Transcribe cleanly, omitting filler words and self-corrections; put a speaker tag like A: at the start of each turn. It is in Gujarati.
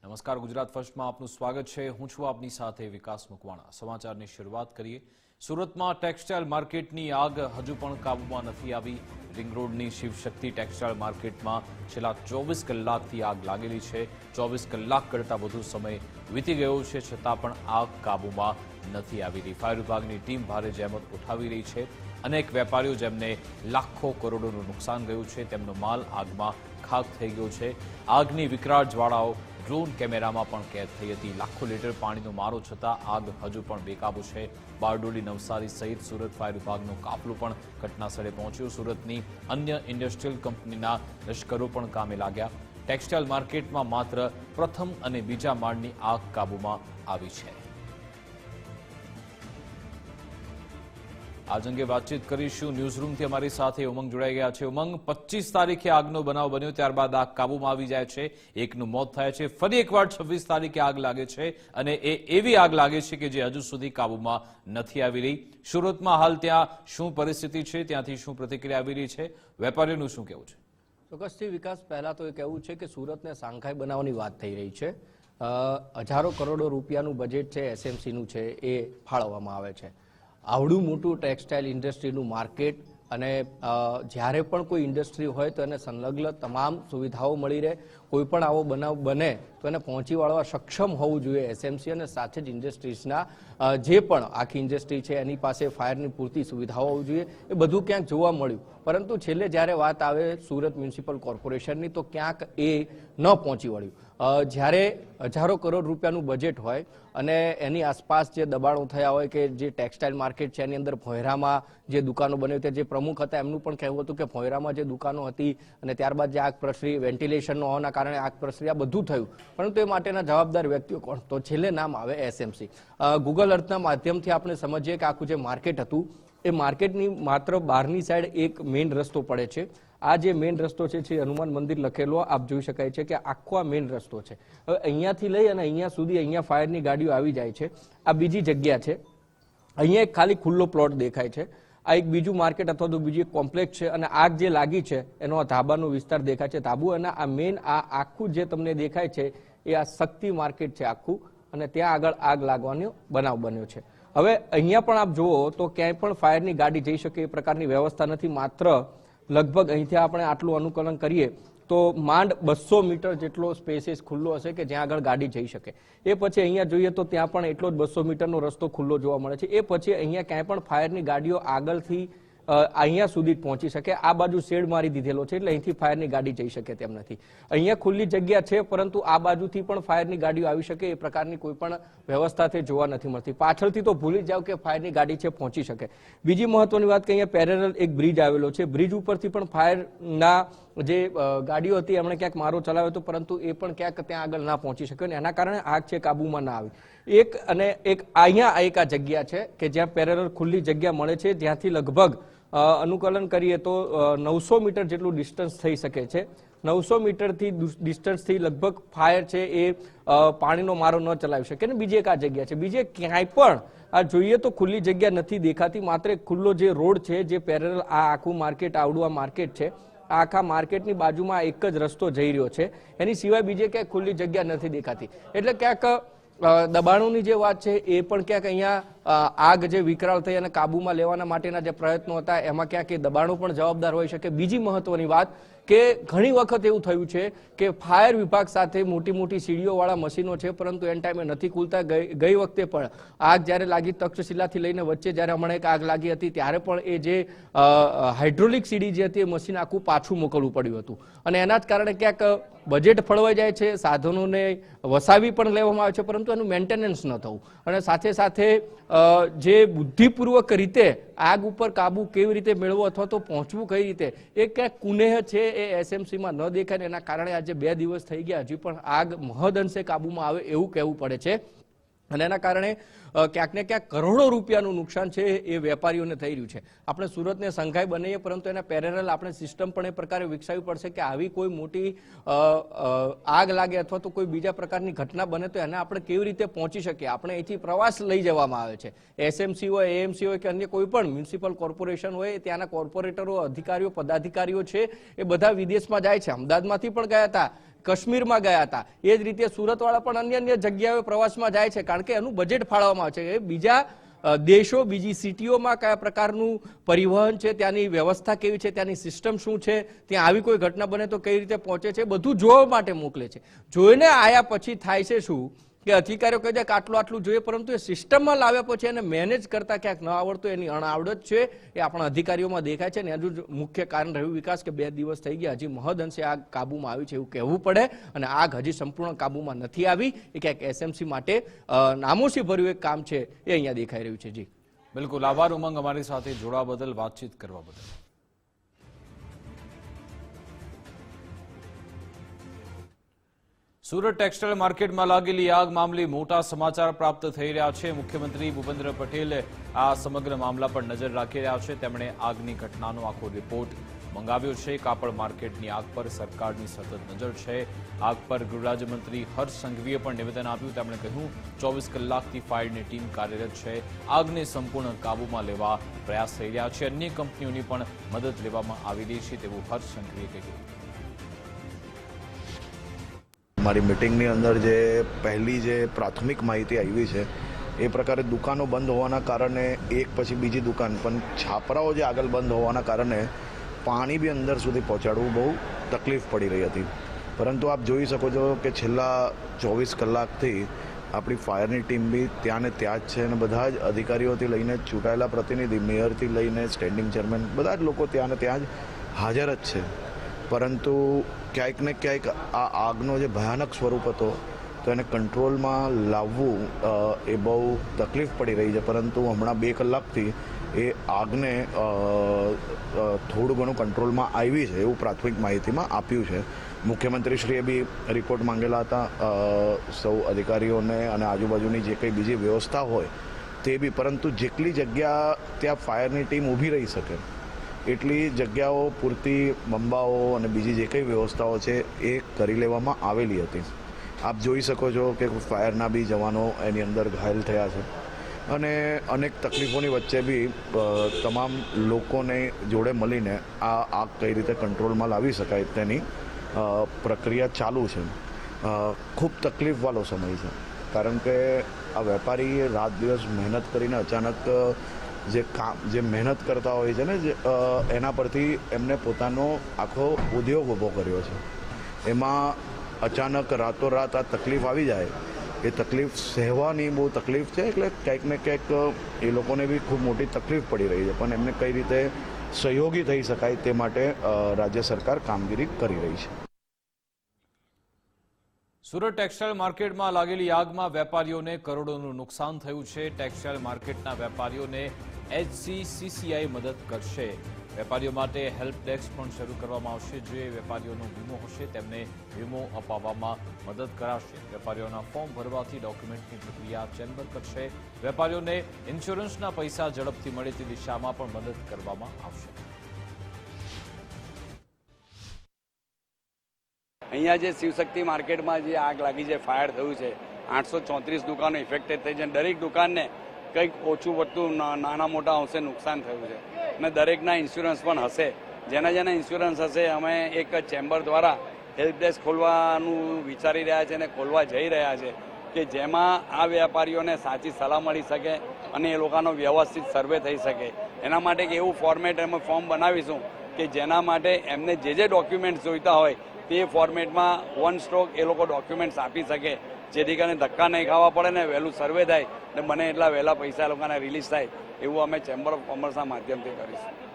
A: નમસ્કાર, ગુજરાત ફર્સ્ટમાં આપનું સ્વાગત છે. હું છું આપની સાથે વિકાસ મકવાણા. સમાચારની શરૂઆત કરીએ. સુરતમાં ટેક્સટાઇલ માર્કેટની આગ હજુ પણ કાબૂમાં નથી આવી. રિંગ રોડની શિવશક્તિ ટેક્સટાઇલ માર્કેટમાં છેલ્લા 24 કલાકથી આગ લાગેલી છે. 24 કલાક કરતાં વધુ સમય વીતી ગયો છે, છતાં પણ આગ કાબૂમાં નથી આવી રહી. ફાયર વિભાગની ટીમ ભારે જહેમત ઉઠાવી રહી છે. અનેક વેપારીઓ જેમને લાખો કરોડોનું નુકસાન ગયું છે, તેમનો માલ આગમાં ખાક થઈ ગયો છે. આગની વિકરાળ જ્વાળાઓ ડ્રોન કેમેરામાં પણ કેદ થઈ હતી. લાખો લીટર પાણીનો મારો છતાં આગ હજુ પણ બેકાબુ છે. બારડોલી, નવસારી સહિત સુરત ફાયર વિભાગનો કાફલો પણ ઘટનાસ્થળે પહોંચ્યો. સુરતની અન્ય ઇન્ડસ્ટ્રીયલ કંપનીના લશ્કરો પણ કામે લાગ્યા. ટેક્સટાઇલ માર્કેટમાં માત્ર પ્રથમ અને બીજા માળની આગ કાબૂમાં આવી છે. આજ અંગે વાતચીત કરીશું. ન્યૂઝરૂમથી અમારી સાથે ઉમંગ જોડાઈ ગયા છે. ઉમંગ, 25 તારીખે આગનો બનાવ બન્યો, ત્યારબાદ આગ કાબૂમાં આવી જાય છે, એકનું મોત થાય છે. ફરી એકવાર 26 તારીખે આગ લાગે છે અને એ એવી આગ લાગે છે કે જે હજુ સુધી કાબૂમાં નથી આવી રહી. સુરતમાં હાલ ત્યાં શું પરિસ્થિતિ છે, ત્યાંથી શું પ્રતિક્રિયા આવી રહી છે, વેપારીઓનું શું કહેવું છે?
B: ચોક્કસથી વિકાસ, પહેલા તો એ કહેવું છે કે સુરતને શાંઘાઈ બનાવવાની વાત થઈ રહી છે. હજારો કરોડો રૂપિયાનું બજેટ છે એસએમસીનું છે એ ફાળવવામાં આવે છે. આવડું મોટું ટેક્સટાઇલ ઇન્ડસ્ટ્રીનું માર્કેટ અને જ્યારે પણ કોઈ ઇન્ડસ્ટ્રી હોય તો એને સંલગ્ન તમામ સુવિધાઓ મળી રહે. કોઈ પણ આવો બનાવ બને તો એને પહોંચી વળવા સક્ષમ હોવું જોઈએ એસએમસી, અને સાથે જ ઇન્ડસ્ટ્રીઝના જે પણ આખી ઇન્ડસ્ટ્રી છે એની પાસે ફાયરની પૂરતી સુવિધાઓ હોવી જોઈએ. એ બધું ક્યાંક જોવા મળ્યું, પરંતુ છેલ્લે જ્યારે વાત આવે સુરત મ્યુનિસિપલ કોર્પોરેશનની તો ક્યાંક એ ન પહોંચી વળ્યું. જ્યારે હજારો કરોડ રૂપિયાનું બજેટ હોય અને એની આસપાસ જે દબાણો થયા હોય કે જે ટેક્સટાઇલ માર્કેટ છે એની અંદર ભોંયરામાં જે દુકાનો બની હતી, જે પ્રમુખ હતા એમનું પણ કહેવું હતું કે ભોંયરામાં જે દુકાનો હતી અને ત્યારબાદ જે આગ પ્રસરી, વેન્ટિલેશન ન હોવાના કારણે આગ પ્રસરી, આ બધું થયું, પરંતુ એ માટેના જવાબદાર વ્યક્તિઓ કોણ? તો છેલ્લે નામ આવે એસએમસી. ગૂગલ અર્થના માધ્યમથી આપણે સમજીએ કે આખું જે માર્કેટ હતું એ માર્કેટની માત્ર બહારની સાઈડ એક મેઇન રસ્તો પડે છે. આ જે મેઇન રસ્તો છે હનુમાન મંદિર લખેલો આપ જોઈ શકાય છે કે આખો આ મેઇન રસ્તો છે. હવે અહીંયાથી લઈ અને અહીંયા સુધી અહીંયા ફાયરની ગાડીઓ આવી જાય છે. આ બીજી જગ્યા છે. અહીંયા એક ખાલી ખુલ્લો પ્લોટ દેખાય છે. આ એક બીજું માર્કેટ અથવા તો બીજી એક કોમ્પ્લેક્સ છે અને આગ જે લાગી છે એનો ધાબાનો વિસ્તાર દેખાય છે, ધાબુ. અને આ મેઇન આ આખું જે તમને દેખાય છે એ આ શક્તિ માર્કેટ છે આખું, અને ત્યાં આગળ આગ લાગવાનો બનાવ બન્યો છે. હવે અહીંયા પણ આપ જુઓ તો ક્યાંય પણ ફાયરની ગાડી જઈ શકે એ પ્રકારની વ્યવસ્થા નથી. માત્ર લગભગ અહીંથી આપણે આટલું અનુકલન કરીએ તો માંડ 200 મીટર જેટલો સ્પેસીસ ખુલ્લો હશે કે જ્યાં આગળ ગાડી જઈ શકે. એ પછી અહીંયા જોઈએ તો ત્યાં પણ એટલો જ 200 મીટરનો રસ્તો ખુલ્લો જોવા મળે છે. એ પછી અહીંયા ક્યાંય પણ ફાયરની ગાડીઓ આગળથી અહીંયા સુધી જ પહોંચી શકે. આ બાજુ શેડ મારી દીધેલો છે એટલે અહીંથી ફાયરની ગાડી જઈ શકે તેમ નથી. અહીંયા ખુલ્લી જગ્યા છે, પરંતુ આ બાજુથી પણ ફાયરની ગાડીઓ આવી શકે એ પ્રકારની કોઈ પણ વ્યવસ્થા તે જોવા નથી મળતી. પાછળથી તો ભૂલી જાવ કે ફાયરની ગાડી છે પહોંચી શકે. બીજી મહત્વની વાત કે અહીંયા પેરેલલ એક બ્રિજ આવેલો છે. બ્રિજ ઉપરથી પણ ફાયરના જે ગાડીઓ હતી એમણે ક્યાંક મારો ચલાવ્યો હતો, પરંતુ એ પણ ક્યાંક ત્યાં આગળ ના પહોંચી શક્યો અને એના કારણે આગ છે કાબુમાં ના આવી. એક અને એક અહીંયા એક આ જગ્યા છે કે જ્યાં પેરેલલ ખુલ્લી જગ્યા મળે છે, જ્યાંથી લગભગ અનુકલન કરીએ તો 900 મીટર જેટલું ડિસ્ટન્સ થઈ શકે છે. 900 મીટરથી ડિસ્ટન્સથી લગભગ ફાયર છે એ પાણીનો મારો ન ચલાવી શકે. અને બીજી એક આ જગ્યા છે. બીજે ક્યાંય પણ આ જોઈએ તો ખુલ્લી જગ્યા નથી દેખાતી. માત્ર એક ખુલ્લો જે રોડ છે જે પેરેલલ આ આખું માર્કેટ, આવડું આ માર્કેટ છે, આ આખા માર્કેટની બાજુમાં એક જ રસ્તો જઈ રહ્યો છે. એની સિવાય બીજે ક્યાંય ખુલ્લી જગ્યા નથી દેખાતી. એટલે ક્યાંક દબાણોની જે વાત છે એ પણ ક્યાંક અહીંયા આગ જે વિકરાળ થઈ અને કાબુમાં લેવાના માટેના જે પ્રયત્નો હતા એમાં ક્યાંક એ દબાણો પણ જવાબદાર હોઈ શકે. બીજી મહત્વની વાત કે ઘણી વખત એવું થયું છે કે ફાયર વિભાગ સાથે મોટી મોટી સીડીઓવાળા મશીનો છે, પરંતુ એન ટાઈમે નથી ખુલતા. ગઈ વખતે પણ આગ જ્યારે લાગી તક્ષશિલાથી લઈને વચ્ચે જ્યારે હમણાં એક આગ લાગી હતી ત્યારે પણ એ જે હાઇડ્રોલિક સીડી જે હતી એ મશીન આખું પાછું મોકલવું પડ્યું હતું. અને એના જ કારણે ક્યાંક બજેટ ફળવાઈ જાય છે, સાધનોને વસાવી પણ લેવામાં આવે છે, પરંતુ એનું મેન્ટેનન્સ ન થવું અને સાથે સાથે જે બુદ્ધિપૂર્વક રીતે આગ ઉપર કાબુ કેવી રીતે મેળવવો અથવા તો પહોંચવું કઈ રીતે, એ ક્યાંક કુનેહ છે એ એસએમસીમાં ન દેખાય. એના કારણે આજે 2 દિવસ થઈ ગયા, હજી પણ આગ મહદઅંશે કાબુમાં આવે એવું કહેવું પડે છે. અને એના કારણે ક્યાંક ને ક્યાંક કરોડો રૂપિયાનું નુકસાન છે એ વેપારીઓને થઈ રહ્યું છે. આપણે સુરતને સંઘાઈ બનાવીએ, પરંતુ એના પેરેલલ આપણે સિસ્ટમ પણ એ પ્રકારે વિકસાવવી પડશે કે આવી કોઈ મોટી આગ લાગે અથવા તો કોઈ બીજા પ્રકારની ઘટના બને તો એને આપણે કેવી રીતે પહોંચી શકીએ. આપણે અહીંથી પ્રવાસ લઈ જવામાં આવે છે. એસએમસી હોય, એએમસી હોય કે અન્ય કોઈ પણ મ્યુનિસિપલ કોર્પોરેશન હોય, ત્યાંના કોર્પોરેટરો, અધિકારીઓ, પદાધિકારીઓ છે એ બધા વિદેશમાં જાય છે. અમદાવાદમાંથી પણ ગયા હતા કાશ્મીરમાં ગયા હતા. એ જ રીતે સુરતવાળા પણ અન્ય જગ્યાએ પ્રવાસમાં જાય છે, કારણ કે એનું બજેટ ફાળવવામાં આવે છે. એ બીજા દેશો, બીજી સિટીઓમાં કયા પ્રકારનું પરિવહન છે, ત્યાંની વ્યવસ્થા કેવી છે, ત્યાંની સિસ્ટમ શું છે, ત્યાં આવી કોઈ ઘટના બને તો કઈ રીતે પહોંચે છે, બધું જોવા માટે મોકલે છે. જોઈને આયા પછી થાય છે શું કે અધિકારીઓ કહે છે કે આટલું જોઈએ, પરંતુ એ સિસ્ટમમાં લાવ્યા પછી એને મેનેજ કરતા ક્યાંક ન આવડતું, એની અણઆવડત છે એ આપણા અધિકારીઓમાં દેખાય છે. અને હજુ મુખ્ય કારણ રહ્યું વિકાસ કે 2 દિવસ થઈ ગયા, હજી મહદઅંશે આગ કાબુમાં આવી છે એવું કહેવું પડે. અને આગ હજી સંપૂર્ણ કાબુમાં નથી આવી. એ ક્યાંક એસએમસી માટે નામોશી ભર્યું એક કામ છે એ અહીંયા દેખાઈ રહ્યું છે. જી
A: બિલકુલ, આભાર ઉમંગ, અમારી સાથે જોડાવા બદલ, વાતચીત કરવા બદલ. સુરત ટેક્સટાઇલ માર્કેટમાં લાગેલી આગ મામલે મોટા સમાચાર પ્રાપ્ત થઈ રહ્યા છે. મુખ્યમંત્રી ભૂપેન્દ્ર પટેલ આ સમગ્ર મામલા પર નજર રાખી રહ્યા છે. તેમણે આગની ઘટનાનો આખો રિપોર્ટ મંગાવ્યો છે. કાપડ માર્કેટની આગ પર સરકારની સતત નજર છે. આગ પર ગૃહરાજ્યમંત્રી હર્ષ સંઘવીએ પણ નિવેદન આપ્યું. તેમણે કહ્યું 24 કલાકથી ફાયરની ટીમ કાર્યરત છે. આગને સંપૂર્ણ કાબૂમાં લેવા પ્રયાસ થઈ રહ્યા છે. અન્ય કંપનીઓની પણ મદદ લેવામાં આવી રહી છે તેવું હર્ષ સંઘવીએ કહ્યું.
C: મારી મિટિંગની અંદર જે પહેલી જે પ્રાથમિક માહિતી આવી છે એ પ્રકારે દુકાનો બંધ હોવાના કારણે એક પછી બીજી દુકાન, પણ છાપરાઓ જે આગળ બંધ હોવાના કારણે પાણી બી અંદર સુધી પહોંચાડવું બહુ તકલીફ પડી રહી હતી. પરંતુ આપ જોઈ શકો છો કે છેલ્લા 24 કલાકથી આપણી ફાયરની ટીમ બી ત્યાં ને ત્યાં જ છે અને બધા જ અધિકારીઓથી લઈને ચૂંટાયેલા પ્રતિનિધિ, મેયરથી લઈને સ્ટેન્ડિંગ ચેરમેન, બધા જ લોકો ત્યાં ને ત્યાં જ હાજર જ છે. પરંતુ ક્યાંક ને ક્યાંક આ આગનો જે ભયાનક સ્વરૂપ હતો તો એને કંટ્રોલમાં લાવવું એ બહુ તકલીફ પડી રહી છે. પરંતુ હમણાં 2 કલાકથી એ આગને થોડું ઘણું કંટ્રોલમાં આવી છે એવું પ્રાથમિક માહિતીમાં આપ્યું છે. મુખ્યમંત્રીશ્રીએ બી રિપોર્ટ માંગેલા હતા સૌ અધિકારીઓને અને આજુબાજુની જે કંઈ બીજી વ્યવસ્થા હોય તે બી, પરંતુ જેટલી જગ્યા ત્યાં ફાયરની ટીમ ઊભી રહી શકે એટલી જગ્યાઓ પૂરતી બંબાઓ અને બીજી જે કંઈ વ્યવસ્થાઓ છે એ કરી લેવામાં આવેલી હતી. આપ જોઈ શકો છો કે ફાયરના બી જવાનો એની અંદર ઘાયલ થયા છે અને અનેક તકલીફોની વચ્ચે બી તમામ લોકોને જોડે મળીને આ આગ કઈ રીતે કંટ્રોલમાં લાવી શકાય તેની પ્રક્રિયા ચાલુ છે. ખૂબ તકલીફવાળો સમય છે, કારણ કે આ વેપારી રાત દિવસ મહેનત કરીને અચાનક જે મહેનત કરતા હોય છે ને એના પરથી એમને પોતાનો આખો ઉદ્યોગ ઊભો કર્યો છે. એમાં અચાનક રાતોરાત આ તકલીફ આવી જાય, એ તકલીફ સહેવાની બહુ તકલીફ છે. એટલે ક્યાંક ને ક્યાંક એ લોકોને બી ખૂબ મોટી તકલીફ પડી રહી છે, પણ એમને કઈ રીતે સહયોગી થઈ શકાય તે માટે રાજ્ય સરકાર કામગીરી કરી રહી છે.
A: સુરત ટેક્સટાઇલ માર્કેટમાં લાગેલી આગમાં વેપારીઓને કરોડોનું નુકસાન થયું છે. ટેક્સટાઇલ માર્કેટના વેપારીઓને HCCCI મદદ કરશે. વેપારીઓ માટે હેલ્પ ડેસ્ક પણ શરૂ કરવામાં આવશે. જે વેપારીઓનો વીમો હશે તેમને વીમો અપાવવામાં મદદ કરાશે. વેપારીઓના ફોર્મ ભરવાથી ડોક્યુમેન્ટની પ્રક્રિયા ચેમ્બર કરશે. વેપારીઓને ઇન્સ્યોરન્સના પૈસા ઝડપથી મળે તે દિશામાં પણ મદદ કરવામાં આવશે.
D: અહીંયા જે શિવશક્તિ માર્કેટમાં જે આગ લાગી છે, ફાયર થયું છે, 834 દુકાનો ઇફેક્ટેડ થઈ છે. દરેક દુકાનને કંઈક ઓછું વધતું નાના મોટા અંશે નુકસાન થયું છે અને દરેકના ઇન્સ્યોરન્સ પણ હશે. જેના ઇન્સ્યોરન્સ હશે અમે એક ચેમ્બર દ્વારા હેલ્પ ડેસ્ક ખોલવાનું વિચારી રહ્યા છે અને ખોલવા જઈ રહ્યા છે કે જેમાં આ વેપારીઓને સાચી સલાહ મળી શકે અને એ લોકોનો વ્યવસ્થિત સર્વે થઈ શકે. એના માટે એક એવું ફોર્મેટ અમે ફોર્મ બનાવીશું કે જેના માટે એમને જે ડોક્યુમેન્ટ્સ જોઈતા હોય તે ફોર્મેટમાં વન સ્ટ્રોક એ લોકો ડોક્યુમેન્ટ્સ આપી શકે, જેથી કરીને ધક્કા નહીં ખાવા પડે ને વહેલું સર્વે થાય ને બને એટલા વહેલા પૈસા એ લોકોને રિલીઝ થાય એવું અમે ચેમ્બર ઓફ કોમર્સના માધ્યમથી કરીશું.